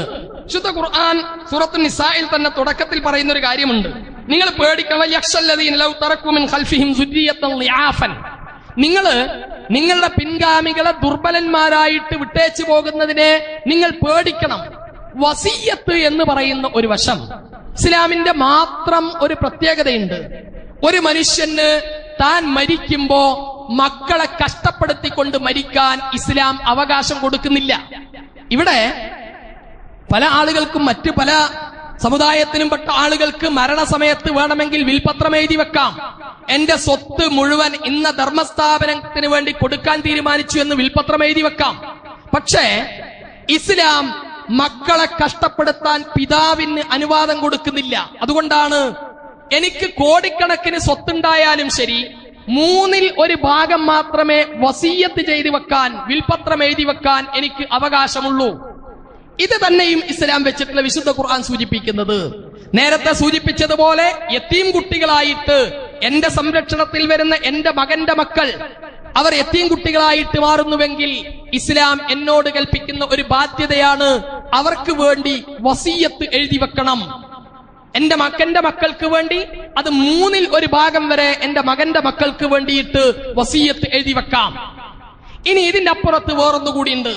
വിശുദ്ധ ഖുർആൻ സൂറത്തുൻ നിസായിൽ തന്നെ തുടക്കത്തിൽ പറയുന്ന ഒരു കാര്യമുണ്ട്. നിങ്ങൾ പേടിക്കണം, യഖ്ശല്ലദീന ലൗ തറകൂ മിൻ ഖൽഫിഹിം സുർരിയത്തൻ ളിആഫൻ. നിങ്ങളുടെ പിൻഗാമികളെ ദുർബലന്മാരായിട്ട് വിട്ടേച്ചു പോകുന്നതിനെ നിങ്ങൾ പേടിക്കണം. വസിയ്യത്ത് എന്ന് പറയുന്ന ഒരു വശം ഇസ്ലാമിന്റെ മാത്രം ഒരു പ്രത്യേകതയുണ്ട്. ഒരു മനുഷ്യന് താൻ മരിക്കുമ്പോ മക്കളെ കഷ്ടപ്പെടുത്തിക്കൊണ്ട് മരിക്കാൻ ഇസ്ലാം അവകാശം കൊടുക്കുന്നില്ല. ഇവിടെ പല ആളുകൾക്കും, മറ്റു പല സമുദായത്തിനും പെട്ട ആളുകൾക്ക് മരണസമയത്ത് വേണമെങ്കിൽ വിൽപത്രം എഴുതി വെക്കാം, എന്റെ സ്വത്ത് മുഴുവൻ ഇന്ന ധർമ്മസ്ഥാപനത്തിന് വേണ്ടി കൊടുക്കാൻ തീരുമാനിച്ചു എന്ന് വിൽപത്രം എഴുതി വെക്കാം. പക്ഷേ ഇസ്ലാം മക്കളെ കഷ്ടപ്പെടുത്താൻ പിതാവിന് അനുവാദം കൊടുക്കുന്നില്ല. അതുകൊണ്ടാണ് എനിക്ക് കോടിക്കണക്കിന് സ്വത്തുണ്ടായാലും ശരി, മൂന്നിൽ ഒരു ഭാഗം മാത്രമേ വസിയ്യത്ത് ചെയ്തു വെക്കാൻ, വിൽപത്രം എഴുതി വെക്കാൻ എനിക്ക് അവകാശമുള്ളൂ. ഇത് തന്നെയും ഇസ്ലാം വെച്ചിട്ടുള്ള വിശുദ്ധ ഖുർആൻ സൂചിപ്പിക്കുന്നത്. നേരത്തെ സൂചിപ്പിച്ചതുപോലെ യതീം കുട്ടികളായിട്ട് എന്റെ സംരക്ഷണത്തിൽ വരുന്ന എന്റെ മകന്റെ മക്കൾ അവർ യതീം കുട്ടികളായിട്ട് മാറുന്നുവെങ്കിൽ ഇസ്ലാം എന്നോട് കൽപ്പിക്കുന്ന ഒരു ബാധ്യതയാണ്, അവർക്ക് വേണ്ടി വസിയ്യത്ത് എഴുതി വെക്കണം. എന്റെ മക്കൾക്ക് വേണ്ടി അത് മൂന്നിൽ ഒരു ഭാഗം വരെ എന്റെ മകന്റെ മക്കൾക്ക് വേണ്ടിയിട്ട് വസിയ്യത്ത് എഴുതി വെക്കാം. ഇനി ഇതിന്റെ അപ്പുറത്ത് വേറൊന്നുകൂടിയുണ്ട്.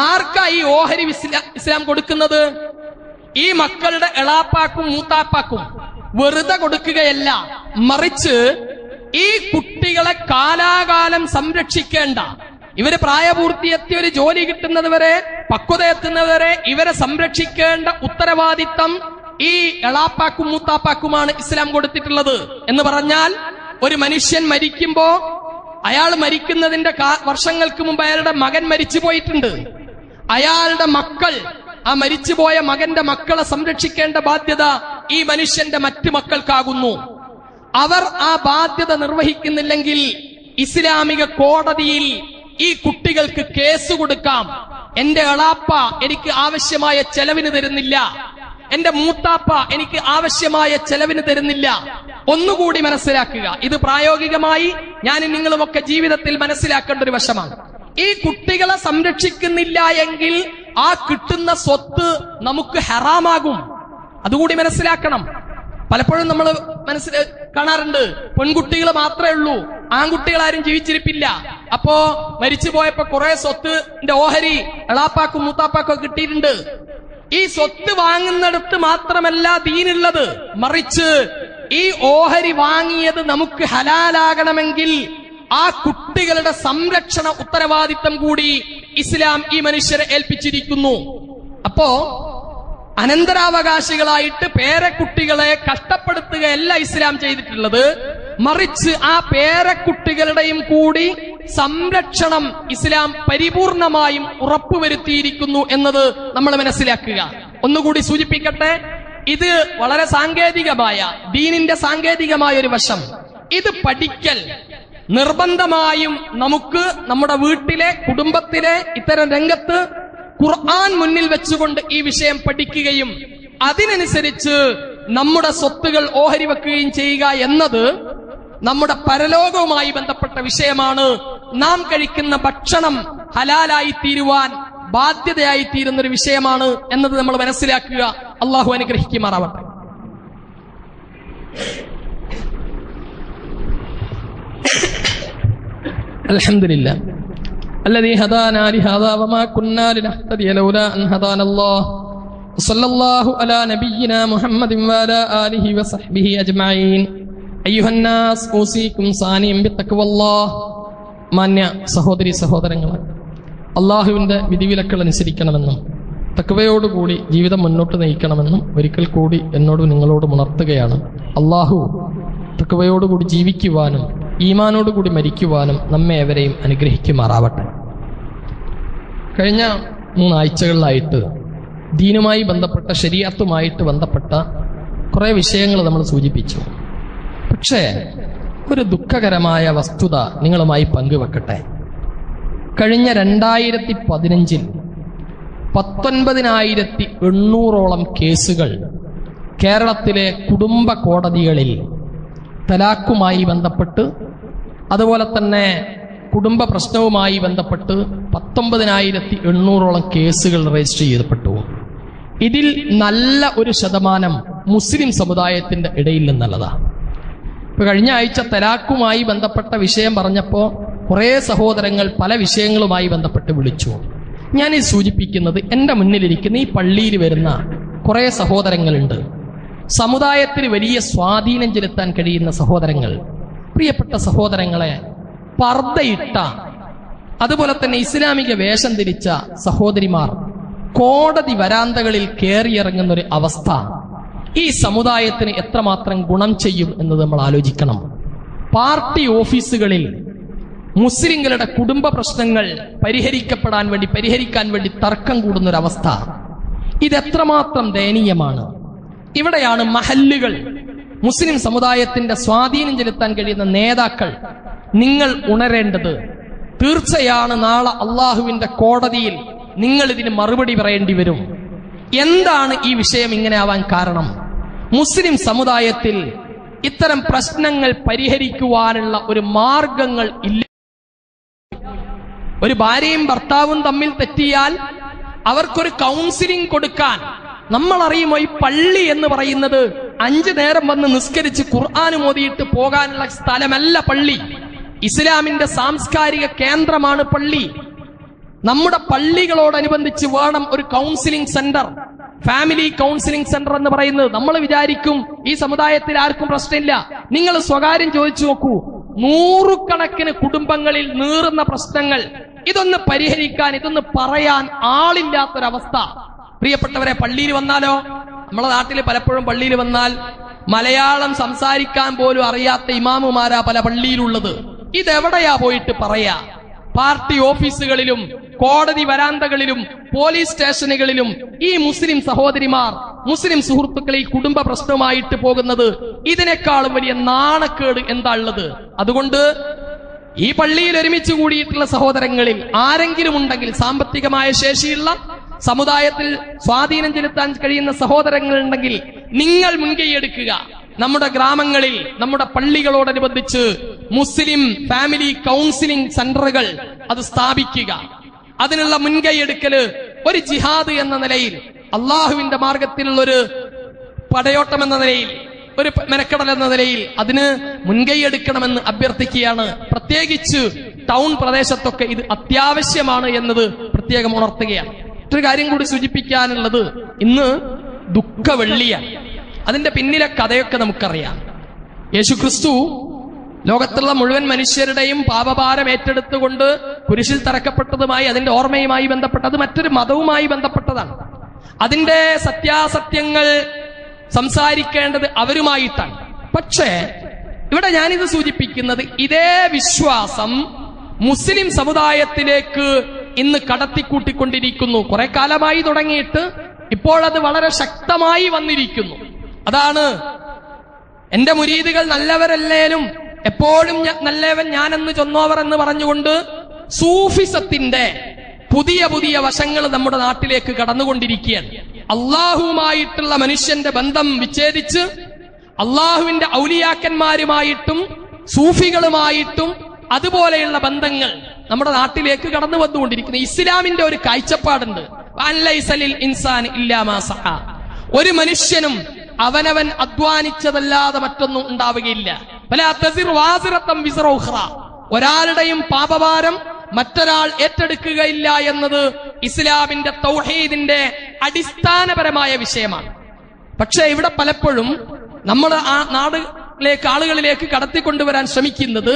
ആർക്കാ ഈ ഓഹരി ഇസ്ലാം കൊടുക്കുന്നത്? ഈ മക്കളുടെ എളാപ്പാക്കും മൂത്താപ്പാക്കും വെറുതെ കൊടുക്കുകയല്ല, മറിച്ച് ഈ കുട്ടികളെ കാലാകാലം സംരക്ഷിക്കേണ്ട, ഇവര് പ്രായപൂർത്തിയെത്തിയ ഒരു ജോലി കിട്ടുന്നത് വരെ, പക്വത എത്തുന്നവരെ ഇവരെ സംരക്ഷിക്കേണ്ട ഉത്തരവാദിത്തം ഈ എളാപ്പാക്കും മൂത്താപ്പാക്കുമാണ് ഇസ്ലാം കൊടുത്തിട്ടുള്ളത്. എന്ന് പറഞ്ഞാൽ ഒരു മനുഷ്യൻ മരിക്കുമ്പോ അയാൾ മരിക്കുന്നതിന്റെ വർഷങ്ങൾക്ക് മുമ്പ് അയാളുടെ മകൻ മരിച്ചു പോയിട്ടുണ്ട്. അയാളുടെ മക്കൾ, ആ മരിച്ചുപോയ മകന്റെ മക്കളെ സംരക്ഷിക്കേണ്ട ബാധ്യത ഈ മനുഷ്യന്റെ മറ്റു മക്കൾക്കാകുന്നു. അവർ ആ ബാധ്യത നിർവഹിക്കുന്നില്ലെങ്കിൽ ഇസ്ലാമിക കോടതിയിൽ ഈ കുട്ടികൾക്ക് കേസ് കൊടുക്കാം. എന്റെ എളാപ്പ എനിക്ക് ആവശ്യമായ ചെലവിന് തരുന്നില്ല, എന്റെ മൂത്താപ്പ എനിക്ക് ആവശ്യമായ ചെലവിന് തരുന്നില്ല. ഒന്നുകൂടി മനസ്സിലാക്കുക, ഇത് പ്രായോഗികമായി ഞാൻ നിങ്ങളുമൊക്കെ ജീവിതത്തിൽ മനസ്സിലാക്കേണ്ട ഒരു വശമാണ്. ഈ കുട്ടികളെ സംരക്ഷിക്കുന്നില്ല എങ്കിൽ ആ കിട്ടുന്ന സ്വത്ത് നമുക്ക് ഹറാമാകും. അതുകൂടി മനസ്സിലാക്കണം. പലപ്പോഴും നമ്മൾ കാണാറുണ്ട്, പെൺകുട്ടികൾ മാത്രമേ ഉള്ളൂ, ആൺകുട്ടികൾ ആരും ജീവിച്ചിരിപ്പില്ല. അപ്പോ മരിച്ചുപോയപ്പോ കുറെ സ്വത്തിന്റെ ഓഹരി എളാപ്പാക്കും മൂത്താപ്പാക്കും കിട്ടിയിട്ടുണ്ട്. ഈ സ്വത്ത് വാങ്ങുന്നിടത്ത് മാത്രമല്ല ദീനുള്ളത്, മറിച്ച് ഈ ഓഹരി വാങ്ങിയത് നമുക്ക് ഹലാലാകണമെങ്കിൽ ആ കുട്ടികളുടെ സംരക്ഷണ ഉത്തരവാദിത്തം കൂടി ഇസ്ലാം ഈ മനുഷ്യരെ ഏൽപ്പിച്ചിരിക്കുന്നു. അപ്പോ അനന്തരാവകാശികളായിട്ട് പേരക്കുട്ടികളെ കഷ്ടപ്പെടുത്തുകയല്ല ഇസ്ലാം ചെയ്തിട്ടുള്ളത്, മറിച്ച് ആ പേരക്കുട്ടികളുടെയും കൂടി സംരക്ഷണം ഇസ്ലാം പരിപൂർണമായും ഉറപ്പുവരുത്തിയിരിക്കുന്നു എന്നത് നമ്മൾ മനസ്സിലാക്കുക. ഒന്നുകൂടി സൂചിപ്പിക്കട്ടെ, ഇത് വളരെ സാങ്കേതികമായ, ദീനിന്റെ സാങ്കേതികമായ ഒരു വശം. ഇത് പഠിക്കൽ നിർബന്ധമായും നമുക്ക് നമ്മുടെ വീട്ടിലെ, കുടുംബത്തിലെ ഇത്തരം രംഗത്ത് ഖുർആൻ മുന്നിൽ വെച്ചുകൊണ്ട് ഈ വിഷയം പഠിക്കുകയും അതിനനുസരിച്ച് നമ്മുടെ സ്വത്തുകൾ ഓഹരി വെക്കുകയും ചെയ്യുക എന്നത് നമ്മുടെ പരലോകവുമായി ബന്ധപ്പെട്ട വിഷയമാണ്. നാം കഴിക്കുന്ന ഭക്ഷണം ഹലാലായി തീരുവാൻ ബാധ്യതയായി തീരുന്നൊരു വിഷയമാണ് എന്നത് നമ്മൾ മനസ്സിലാക്കുക. അള്ളാഹു അനുഗ്രഹിക്കുമാറാവട്ടെ. അൽഹംദുലില്ലാ الذي هدانا لهذا وما كنا لنهتدي لولا أن هدانا الله صلى الله على نبينا محمد وعلى آله وصحبه أجمعين أيها الناس أوصيكم ثانيا بتقوى الله. മാന്യ സഹോദരി സഹോദരങ്ങളെ, അള്ളാഹുവിന്റെ വിധിവിലക്കൾ അനുസരിക്കണമെന്നും തഖ്വയോടുകൂടി ജീവിതം മുന്നോട്ട് നയിക്കണമെന്നും ഒരിക്കൽ കൂടി എന്നോട് നിങ്ങളോട് ഉണർത്തുകയാണ്. അള്ളാഹു തഖ്വയോടുകൂടി ജീവിക്കുവാനും ഈമാനോടുകൂടി മരിക്കുവാനും നമ്മെ ഏവരെയും അനുഗ്രഹിക്കുമാറാവട്ടെ. കഴിഞ്ഞ 3 ആഴ്ചകളിലായിട്ട് ദീനുമായി ബന്ധപ്പെട്ട, ശരീഅത്തുമായിട്ട് ബന്ധപ്പെട്ട കുറെ വിഷയങ്ങൾ നമ്മൾ സൂചിപ്പിച്ചു. പക്ഷേ ഒരു ദുഃഖകരമായ വസ്തുത നിങ്ങളുമായി പങ്കുവെക്കട്ടെ. കഴിഞ്ഞ 2015 19,800ഓളം കേസുകൾ കേരളത്തിലെ കുടുംബ കോടതികളിൽ തലാഖുമായി ബന്ധപ്പെട്ട്, അതുപോലെ തന്നെ കുടുംബ പ്രശ്നവുമായി ബന്ധപ്പെട്ട് 19,800ഓളം കേസുകൾ രജിസ്റ്റർ ചെയ്യപ്പെട്ടു. ഇതിൽ നല്ല ഒരു ശതമാനം മുസ്ലിം സമുദായത്തിന്റെ ഇടയിൽ നിന്നുള്ളതാണ്. ഇപ്പൊ കഴിഞ്ഞ ആഴ്ച തലാഖുമായി ബന്ധപ്പെട്ട വിഷയം പറഞ്ഞപ്പോൾ കുറെ സഹോദരങ്ങൾ പല വിഷയങ്ങളുമായി ബന്ധപ്പെട്ട് വിളിച്ചു. ഞാനിത് സൂചിപ്പിക്കുന്നത്, എന്റെ മുന്നിലിരിക്കുന്ന ഈ പള്ളിയിൽ വരുന്ന കുറെ സഹോദരങ്ങളുണ്ട്, സമുദായത്തിന് വലിയ സ്വാധീനം ചെലുത്താൻ കഴിയുന്ന സഹോദരങ്ങൾ. പ്രിയപ്പെട്ട സഹോദരങ്ങളെ, പർദ്ദയിട്ട, അതുപോലെ തന്നെ ഇസ്ലാമിക വേഷം ധരിച്ച സഹോദരിമാർ കോടതി വരാന്തകളിൽ കയറിയിറങ്ങുന്ന ഒരു അവസ്ഥ ഈ സമുദായത്തിന് എത്രമാത്രം ഗുണം ചെയ്യും എന്നത് നമ്മൾ ആലോചിക്കണം. പാർട്ടി ഓഫീസുകളിൽ മുസ്ലിങ്ങളുടെ കുടുംബ പ്രശ്നങ്ങൾ പരിഹരിക്കാൻ വേണ്ടി തർക്കം കൂടുന്നൊരവസ്ഥ, ഇതെത്രമാത്രം ദയനീയമാണ്. ഇവിടെയാണ് മഹല്ലുകൾ, മുസ്ലിം സമുദായത്തിന്റെ സ്വാധീനം ചെലുത്താൻ കഴിയുന്ന നേതാക്കൾ, നിങ്ങൾ ഉണരേണ്ടത് തീർച്ചയാണ് നാളെ അള്ളാഹുവിന്റെ കോടതിയിൽ നിങ്ങൾ ഇതിന് മറുപടി പറയേണ്ടി വരും. എന്താണ് ഈ വിഷയം ഇങ്ങനെ ആവാൻ കാരണം? മുസ്ലിം സമുദായത്തിൽ ഇത്തരം പ്രശ്നങ്ങൾ പരിഹരിക്കുവാനുള്ള ഒരു മാർഗങ്ങൾ ഇല്ല. ഒരു ഭാര്യയും ഭർത്താവും തമ്മിൽ തെറ്റിയാൽ അവർക്കൊരു കൗൺസിലിംഗ് കൊടുക്കാൻ നമ്മൾ അറിയുമോ? ഈ പള്ളി എന്ന് പറയുന്നത് 5 നേരം വന്ന് നിസ്കരിച്ച് ഖുർആൻ ഓതിയിട്ട് പോകാനുള്ള സ്ഥലമല്ല പള്ളി. ഇസ്ലാമിന്റെ സാംസ്കാരിക കേന്ദ്രമാണ് പള്ളി. നമ്മുടെ പള്ളികളോടനുബന്ധിച്ച് വേണം ഒരു counselling centre, family counselling centre എന്ന് പറയുന്നത്. നമ്മൾ വിചാരിക്കും ഈ സമുദായത്തിൽ ആർക്കും പ്രശ്നമില്ല. നിങ്ങൾ സ്വകാര്യം ചോദിച്ചു നോക്കൂ, 100 കണക്കിന് കുടുംബങ്ങളിൽ നീറുന്ന പ്രശ്നങ്ങൾ, ഇതൊന്ന് പരിഹരിക്കാൻ, ഇതൊന്ന് പറയാൻ ആളില്ലാത്തൊരവസ്ഥ. പ്രിയപ്പെട്ടവരെ, പള്ളിയിൽ വന്നാലോ, നമ്മളെ നാട്ടിൽ പലപ്പോഴും പള്ളിയിൽ വന്നാൽ മലയാളം സംസാരിക്കാൻ പോലും അറിയാത്ത ഇമാമുമാരാ പല പള്ളിയിലുള്ളത്. ഇതെവിടെയാ പോയിട്ട് പറയാ? പാർട്ടി ഓഫീസുകളിലും കോടതി വരാന്തകളിലും പോലീസ് സ്റ്റേഷനുകളിലും ഈ മുസ്ലിം സഹോദരിമാർ, മുസ്ലിം സുഹൃത്തുക്കൾ ഈ കുടുംബ പ്രശ്നവുമായിട്ട് പോകുന്നത് ഇതിനേക്കാളും വലിയ നാണക്കേട് എന്താ ഉള്ളത്? അതുകൊണ്ട് ഈ പള്ളിയിൽ ഒരുമിച്ച് കൂടിയിട്ടുള്ള സഹോദരങ്ങളിൽ ആരെങ്കിലും ഉണ്ടെങ്കിൽ, സാമ്പത്തികമായ ശേഷിയുള്ള സമുദായത്തിൽ സ്വാധീനം ചെലുത്താൻ കഴിയുന്ന സഹോദരങ്ങൾ ഉണ്ടെങ്കിൽ നിങ്ങൾ മുൻകൈയെടുക്കുക. നമ്മുടെ ഗ്രാമങ്ങളിൽ, നമ്മുടെ പള്ളികളോടനുബന്ധിച്ച് മുസ്ലിം ഫാമിലി കൗൺസിലിംഗ് സെന്ററുകൾ അത് സ്ഥാപിക്കുക. അതിനുള്ള മുൻകൈയെടുക്കല് ഒരു ജിഹാദ് എന്ന നിലയിൽ, അള്ളാഹുവിന്റെ മാർഗത്തിലുള്ള ഒരു പടയോട്ടം എന്ന നിലയിൽ, ഒരു മെനക്കെടൽ എന്ന നിലയിൽ അതിന് മുൻകൈയെടുക്കണമെന്ന് അഭ്യർത്ഥിക്കുകയാണ്. പ്രത്യേകിച്ച് ടൗൺ പ്രദേശത്തൊക്കെ ഇത് അത്യാവശ്യമാണ് എന്നത് പ്രത്യേകം ഉണർത്തുകയാണ്. മറ്റൊരു കാര്യം കൂടി സൂചിപ്പിക്കാനുള്ളത്, ഇന്ന് ദുഃഖവെള്ളിയാണ്. അതിന്റെ പിന്നിലെ കഥയൊക്കെ നമുക്കറിയാം. യേശുക്രിസ്തു ലോകത്തുള്ള മുഴുവൻ മനുഷ്യരുടെയും പാപഭാരം ഏറ്റെടുത്തുകൊണ്ട് കുരിശിൽ തറക്കപ്പെട്ടതുമായി, അതിന്റെ ഓർമ്മയുമായി ബന്ധപ്പെട്ടത് മറ്റൊരു മതവുമായി ബന്ധപ്പെട്ടതാണ്. അതിന്റെ സത്യാസത്യങ്ങൾ സംസാരിക്കേണ്ടത് അവരുമായിട്ടാണ്. പക്ഷേ ഇവിടെ ഞാനിത് സൂചിപ്പിക്കുന്നത്, ഇതേ വിശ്വാസം മുസ്ലിം സമുദായത്തിലേക്ക് ഇന്ന് കടത്തിക്കൂട്ടിക്കൊണ്ടിരിക്കുന്നു. കുറെ കാലമായി തുടങ്ങിയിട്ട് ഇപ്പോഴത് വളരെ ശക്തമായി വന്നിരിക്കുന്നു. അതാണ്, എന്റെ മുരീദുകൾ നല്ലവരല്ലേലും എപ്പോഴും നല്ലവൻ ഞാനെന്ന് ചൊന്നോവർ എന്ന് പറഞ്ഞുകൊണ്ട് സൂഫിസത്തിന്റെ പുതിയ പുതിയ വശങ്ങൾ നമ്മുടെ നാട്ടിലേക്ക് കടന്നുകൊണ്ടിരിക്കുകയാണ്. അള്ളാഹുവുമായിട്ടുള്ള മനുഷ്യന്റെ ബന്ധം വിച്ഛേദിച്ച് അള്ളാഹുവിന്റെ ഔലിയാക്കന്മാരുമായിട്ടും സൂഫികളുമായിട്ടും അതുപോലെയുള്ള ബന്ധങ്ങൾ നമ്മുടെ നാട്ടിലേക്ക് കടന്നു വന്നുകൊണ്ടിരിക്കുന്നു. ഇസ്ലാമിന്റെ ഒരു കാഴ്ചപ്പാടുണ്ട്, ഒരു മനുഷ്യനും അവനവൻ അധ്വാനിച്ചതല്ലാതെ മറ്റൊന്നും ഉണ്ടാവുകയില്ല. ഒരാളുടെയും പാപഭാരം മറ്റൊരാൾ ഏറ്റെടുക്കുകയില്ല എന്നത് ഇസ്ലാമിന്റെ തൗഹീദിന്റെ അടിസ്ഥാനപരമായ വിഷയമാണ്. പക്ഷെ ഇവിടെ പലപ്പോഴും നമ്മൾ ആ നാടിലേക്ക്, ആളുകളിലേക്ക് കടത്തിക്കൊണ്ടുവരാൻ ശ്രമിക്കുന്നത്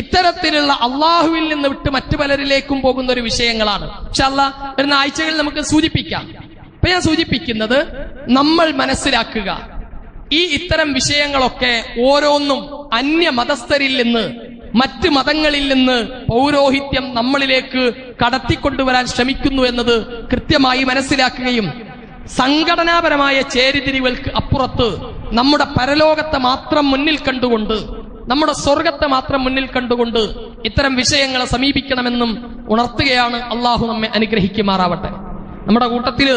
ഇത്തരത്തിലുള്ള അള്ളാഹുവിൽ നിന്ന് വിട്ട് മറ്റു പലരിലേക്കും പോകുന്ന ഒരു വിഷയങ്ങളാണ്. പക്ഷെ വരുന്ന ആഴ്ചകളിൽ നമുക്ക് സൂചിപ്പിക്കാം. അപ്പൊ ഞാൻ സൂചിപ്പിക്കുന്നത്, നമ്മൾ മനസ്സിലാക്കുക, ഈ ഇത്തരം വിഷയങ്ങളൊക്കെ ഓരോന്നും അന്യ മതസ്ഥരിൽ നിന്ന്, മറ്റ് മതങ്ങളിൽ നിന്ന് പൗരോഹിത്യം നമ്മളിലേക്ക് കടത്തിക്കൊണ്ടുവരാൻ ശ്രമിക്കുന്നു എന്നത് കൃത്യമായി മനസ്സിലാക്കുകയും സംഘടനാപരമായ ചേരിതിരിവുകൾക്ക് അപ്പുറത്ത് നമ്മുടെ പരലോകത്തെ മാത്രം മുന്നിൽ കണ്ടുകൊണ്ട്, നമ്മുടെ സ്വർഗത്തെ മാത്രം മുന്നിൽ കണ്ടുകൊണ്ട് ഇത്തരം വിഷയങ്ങളെ സമീപിക്കണമെന്നും ഉണർത്തുകയാണ്. അള്ളാഹു നമ്മെ അനുഗ്രഹിക്കുമാറാവട്ടെ. നമ്മുടെ കൂട്ടത്തില്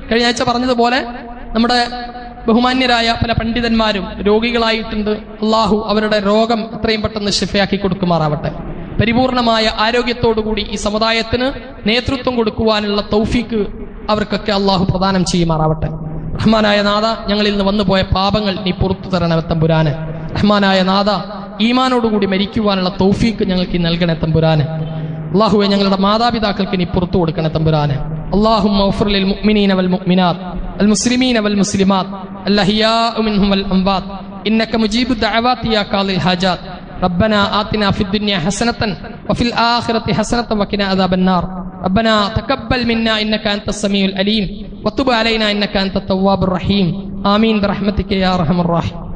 കഴിഞ്ഞ ആഴ്ച പറഞ്ഞതുപോലെ നമ്മുടെ ബഹുമാന്യരായ പല പണ്ഡിതന്മാരും രോഗികളായിട്ടുണ്ട്. അള്ളാഹു അവരുടെ രോഗം എത്രയും പെട്ടെന്ന് ശിഫയാക്കി കൊടുക്കുമാറാവട്ടെ. പരിപൂർണമായ ആരോഗ്യത്തോടുകൂടി ഈ സമുദായത്തിന് നേതൃത്വം കൊടുക്കുവാനുള്ള തൗഫീക്ക് അവർക്കൊക്കെ അള്ളാഹു പ്രദാനം ചെയ്യുമാറാവട്ടെ. റഹ്മാനായ നാഥ, ഞങ്ങളിൽ നിന്ന് വന്നുപോയ പാപങ്ങൾ നീ പുറത്തു തരണമേ തമ്പുരാനെ. റഹ്മാനായ നാഥ, ഈമാനോടുകൂടി മരിക്കുവാനുള്ള തൗഫീക്ക് ഞങ്ങൾക്ക് നൽകണേ തമ്പുരാനെ. അള്ളാഹുവെ, ഞങ്ങളുടെ മാതാപിതാക്കൾക്ക് നീ പുറത്തു കൊടുക്കണേ തമ്പുരാനെ. اللهم اغفر للمؤمنين والمؤمنات المسلمين والمسلمات الأحياء منهم والأموات إنك مجيب الدعوات يا قاضي الحاجات. ربنا آتنا في الدنيا حسنة وفي الآخرة حسنة وقنا عذاب النار. ربنا تقبل منا إنك أنت السميع العليم وتب علينا إنك أنت التواب الرحيم. آمين برحمتك يا أرحم الراحمين.